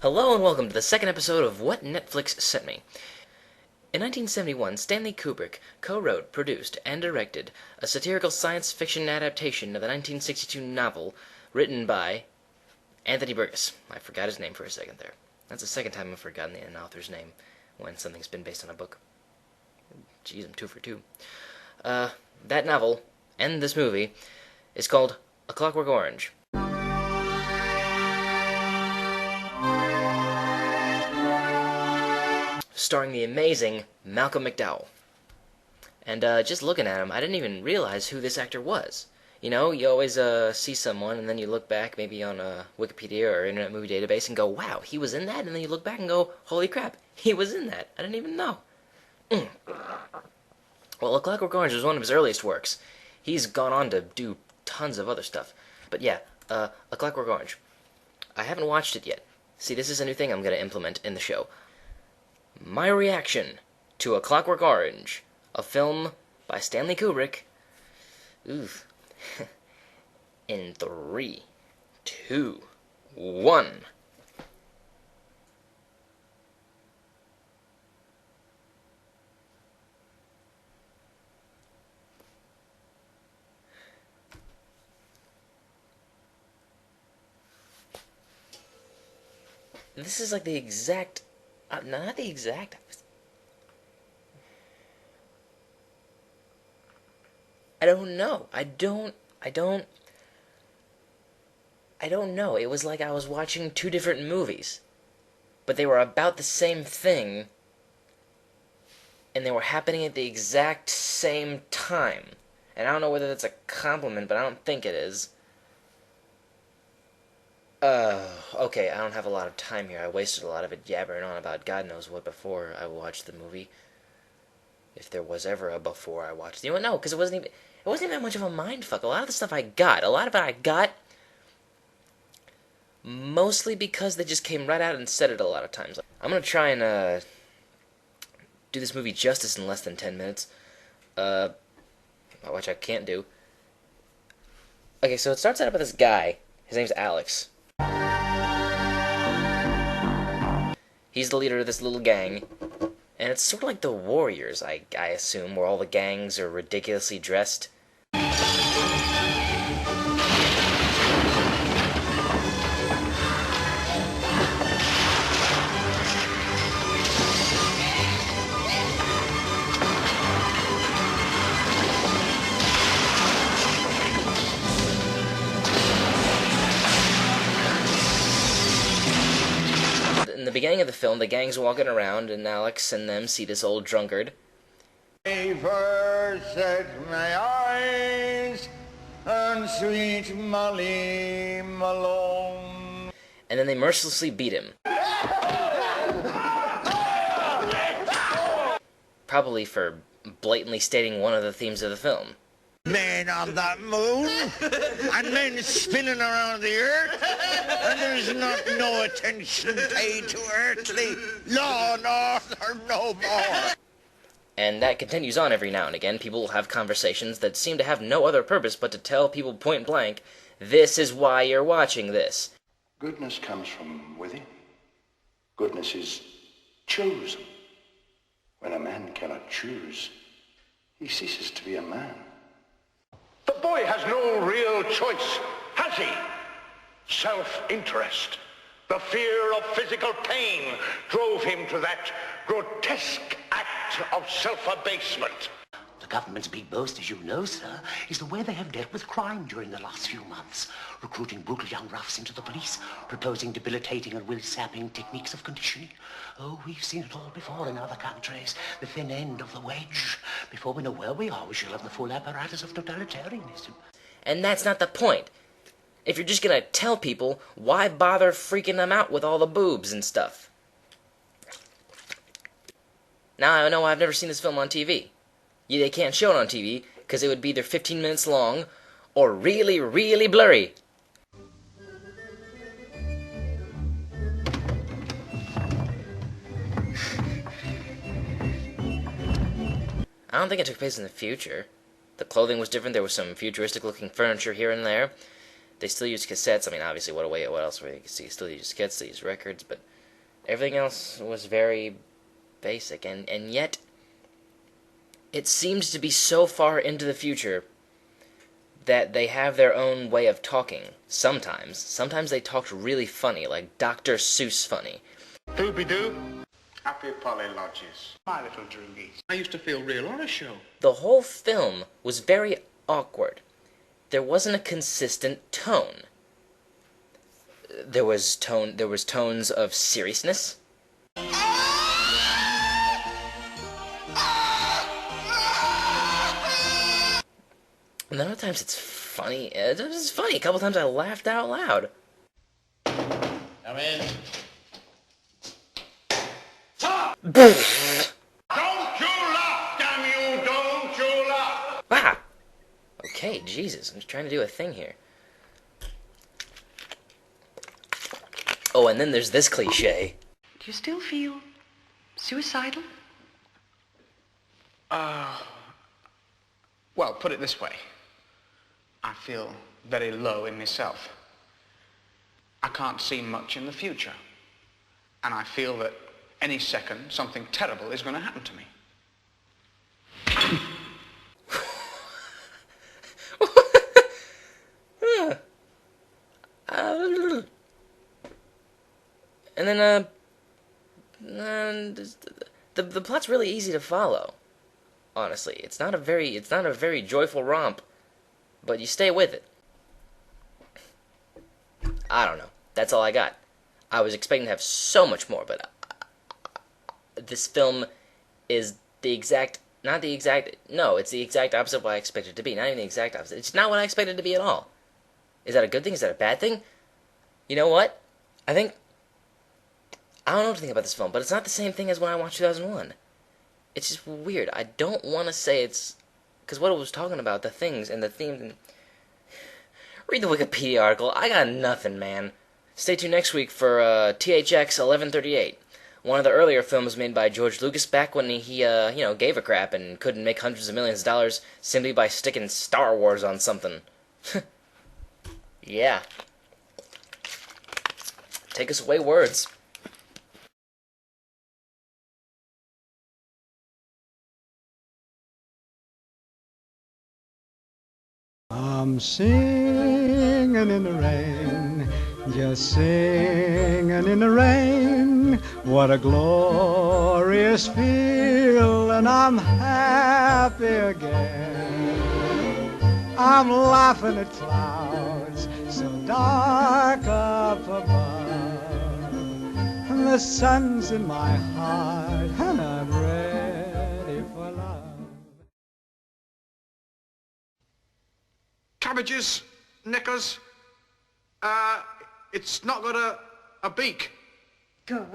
Hello and welcome to the second episode of What Netflix Sent Me. In 1971, Stanley Kubrick co-wrote, produced, and directed a satirical science fiction adaptation of the 1962 novel written by Anthony Burgess. I forgot his name for a second there. That's the second time I've forgotten an author's name when something's been based on a book. Jeez, I'm 2 for 2. That novel, and this movie, is called A Clockwork Orange. Starring the amazing Malcolm McDowell. And just looking at him, I didn't even realize who this actor was. You know, you always see someone, and then you look back maybe on Wikipedia or Internet Movie Database and go, wow, he was in that? And then you look back and go, holy crap, he was in that. I didn't even know. Well, A Clockwork Orange was one of his earliest works. He's gone on to do tons of other stuff. But yeah, A Clockwork Orange. I haven't watched it yet. See, this is a new thing I'm going to implement in the show. My reaction to A Clockwork Orange, a film by Stanley Kubrick. Oof. In 3, 2, 1. This is like the exact... not the exact... I don't know. I don't know. It was like I was watching 2 different movies. But they were about the same thing. And they were happening at the exact same time. And I don't know whether that's a compliment, but I don't think it is. Okay, I don't have a lot of time here. I wasted a lot of it yabbering on about God knows what before I watched the movie. If there was ever a before I watched it. You know, no, because it wasn't even that much of a mindfuck. A lot of the stuff I got mostly because they just came right out and said it a lot of times. I'm going to try and do this movie justice in less than 10 minutes. Which I can't do. Okay, so it starts out with this guy. His name's Alex. He's the leader of this little gang. And it's sort of like the Warriors, I assume, where all the gangs are ridiculously dressed. In the beginning of the film, the gang's walking around, and Alex and them see this old drunkard. First set my eyes on sweet Molly Malone. And then they mercilessly beat him. Probably for blatantly stating one of the themes of the film. Men on the moon, and men spinning around the earth, and there's not no attention paid to earthly law and order no more. And that continues on every now and again. People will have conversations that seem to have no other purpose but to tell people point blank, this is why you're watching this. Goodness comes from within. Goodness is chosen. When a man cannot choose, he ceases to be a man. The boy has no real choice, has he? Self-interest. The fear of physical pain drove him to that grotesque act of self-abasement. The government's big boast, as you know, sir, is the way they have dealt with crime during the last few months. Recruiting brutal young roughs into the police, proposing debilitating and will-sapping techniques of conditioning. Oh, we've seen it all before in other countries. The thin end of the wedge. Before we know where we are, we shall have the full apparatus of totalitarianism. And that's not the point. If you're just gonna tell people, why bother freaking them out with all the boobs and stuff? Now I know I've never seen this film on TV. Yeah, they can't show it on TV, because it would be either 15 minutes long, or really, really blurry. I don't think it took place in the future. The clothing was different. There was some futuristic-looking furniture here and there. They still use cassettes. I mean, obviously, what else were they? You still use cassettes, they use records, but Everything else was very basic, and yet it seems to be so far into the future that they have their own way of talking. Sometimes they talked really funny, like Dr. Seuss funny. Doobie-doo. Happy Polly Lodges. My little droogies. I used to feel real on a show. The whole film was very awkward. There wasn't a consistent tone. There was tones of seriousness. And then other times it's funny. It's funny. A couple times I laughed out loud. Come in. Don't you laugh, damn you! Don't you laugh! Ah! Okay, Jesus. I'm just trying to do a thing here. Oh, and then there's this cliche. Do you still feel suicidal? Well, put it this way. I feel very low in myself. I can't see much in the future. And I feel that any second something terrible is going to happen to me. And then, the plot's really easy to follow. Honestly, it's not a very joyful romp, but you stay with it. I don't know. That's all I got. I was expecting to have so much more, but this film is it's the exact opposite of what I expected it to be. Not even the exact opposite. It's not what I expected it to be at all. Is that a good thing? Is that a bad thing? You know what? I don't know what to think about this film, but it's not the same thing as when I watched 2001. It's just weird. I don't want to say it's... Because what it was talking about, the things and the themes... And... Read the Wikipedia article. I got nothing, man. Stay tuned next week for THX 1138. One of the earlier films made by George Lucas back when he gave a crap and couldn't make hundreds of millions of dollars simply by sticking Star Wars on something. Yeah. Take us away, words. I'm singing in the rain, just singing in the rain. What a glorious feeling, I'm happy again. I'm laughing at clouds so dark up above. And the sun's in my heart and I'm ready for love. Cabbages, knickers. It's not got a beak. Good.